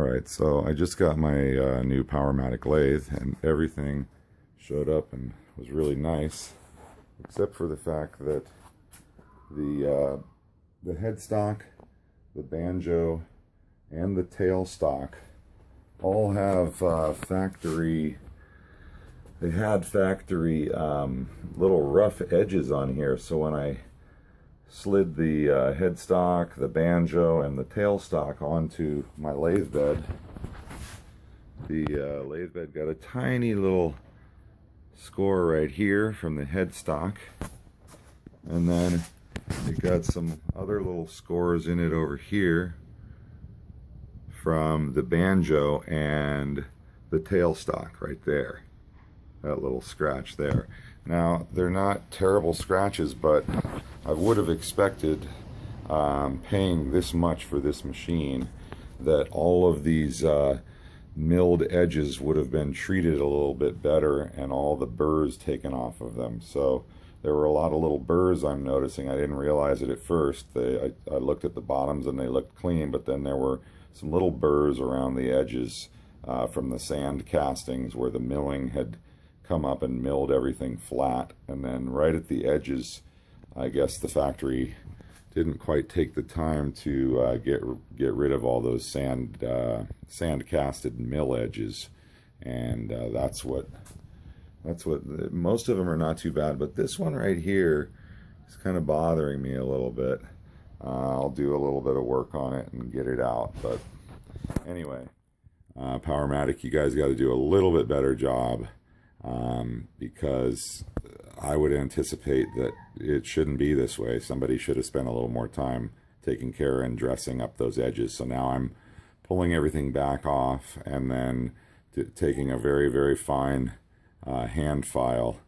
Alright, so I just got my new Powermatic lathe, and everything showed up and was really nice, except for the fact that the headstock, the banjo, and the tailstock all have factory little rough edges on here. So when I slid the headstock, the banjo, and the tailstock onto my lathe bed, the lathe bed got a tiny little score right here from the headstock, and then it got some other little scores in it over here from the banjo and the tailstock right there. That little scratch there. Now, they're not terrible scratches, but I would have expected, paying this much for this machine, that all of these milled edges would have been treated a little bit better and all the burrs taken off of them. So there were a lot of little burrs I'm noticing. I didn't realize it at first. I looked at the bottoms and they looked clean, but then there were some little burrs around the edges from the sand castings where the milling had come up and milled everything flat. And then right at the edges, I guess the factory didn't quite take the time to get rid of all those sand casted mill edges, and that's what most of them are not too bad, but this one right here is kind of bothering me a little bit. I'll do a little bit of work on it and get it out. But anyway, Powermatic, you guys got to do a little bit better job, because I would anticipate that it shouldn't be this way. Somebody should have spent a little more time taking care and dressing up those edges. So now I'm pulling everything back off and then taking a very, very fine hand file,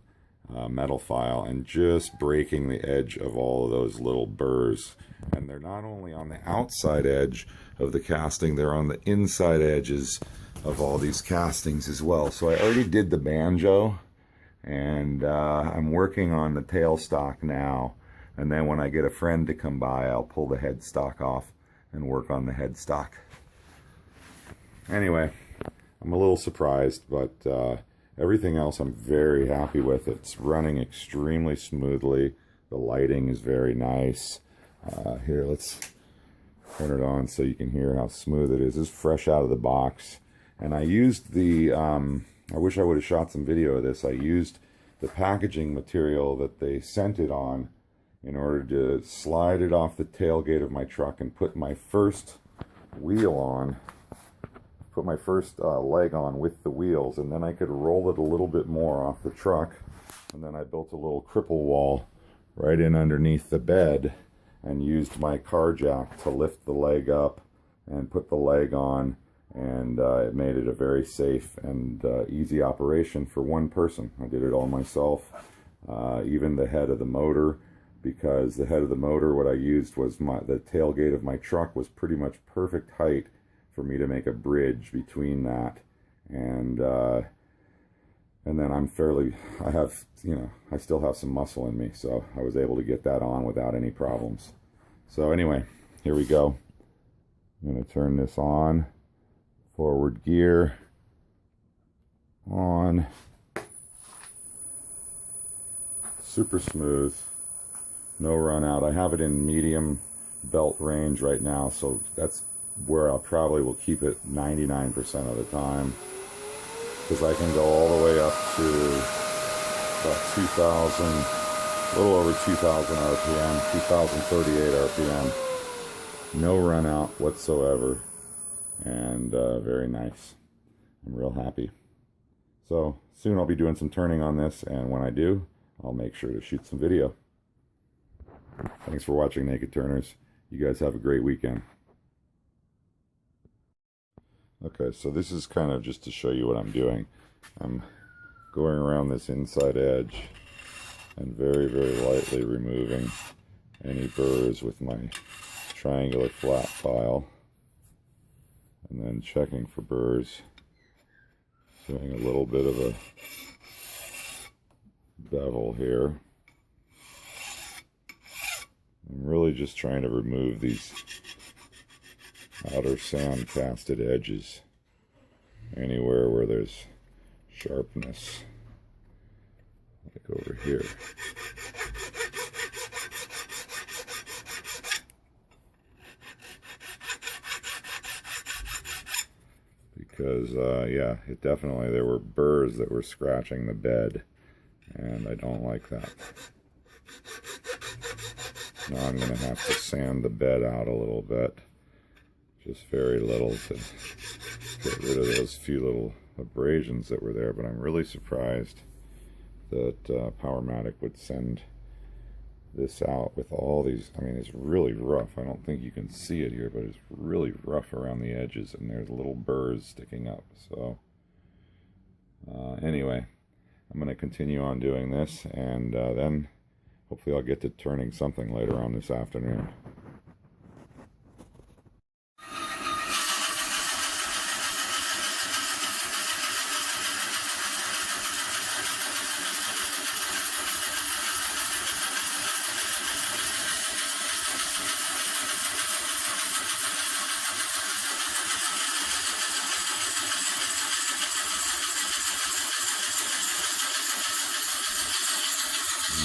metal file, and just breaking the edge of all of those little burrs. And they're not only on the outside edge of the casting, they're on the inside edges of all these castings as well. So I already did the banjo, and I'm working on the tailstock now, and then when I get a friend to come by, I'll pull the headstock off and work on the headstock. Anyway, I'm a little surprised, but everything else I'm very happy with. It's running extremely smoothly. The lighting is very nice. Here, let's turn it on so you can hear how smooth it is. It's fresh out of the box. And I used the, I wish I would have shot some video of this. I used the packaging material that they sent it on in order to slide it off the tailgate of my truck and put my first wheel on, put my first leg on with the wheels, and then I could roll it a little bit more off the truck. And then I built a little cripple wall right in underneath the bed and used my car jack to lift the leg up and put the leg on, and it made it a very safe and easy operation for one person. I did it all myself, even the head of the motor, because the head of the motor, what I used was the tailgate of my truck was pretty much perfect height for me to make a bridge between that, and then I still have some muscle in me, so I was able to get that on without any problems. So anyway, here we go. I'm going to turn this on. Forward gear on. Super smooth, no run out. I have it in medium belt range right now, so that's where I probably will keep it 99% of the time, because I can go all the way up to about 2,000, a little over 2,000 RPM, 2,038 RPM. No run out whatsoever, and very nice. I'm real happy. So soon I'll be doing some turning on this, and when I do, I'll make sure to shoot some video. Thanks for watching, Naked Turners. You guys have a great weekend. Okay, so this is kind of just to show you what I'm doing. I'm going around this inside edge and very, very lightly removing any burrs with my triangular flat file, and then checking for burrs, doing a little bit of a bevel here. I'm really just trying to remove these outer sand casted edges anywhere where there's sharpness, like over here. Because, yeah, it definitely, there were burrs that were scratching the bed, and I don't like that. Now I'm going to have to sand the bed out a little bit, just very little, to get rid of those few little abrasions that were there. But I'm really surprised that Powermatic would send this out with all these. I mean, it's really rough. I don't think you can see it here, but it's really rough around the edges, and there's little burrs sticking up. So anyway, I'm going to continue on doing this, and then hopefully I'll get to turning something later on this afternoon.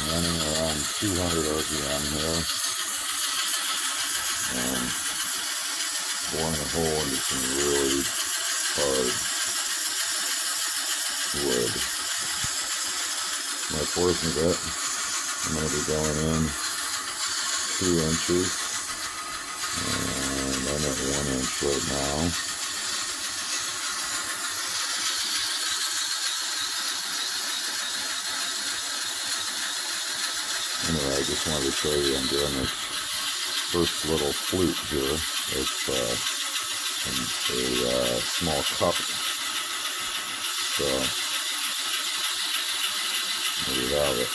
Running around 200 RPM here, and boring a hole into some really hard wood. My portion of it, I'm going to be going in 2 inches, and I'm at 1 inch right now. Anyway, I just wanted to show you I'm doing this first little flute here. It's a small cup. So there you have it.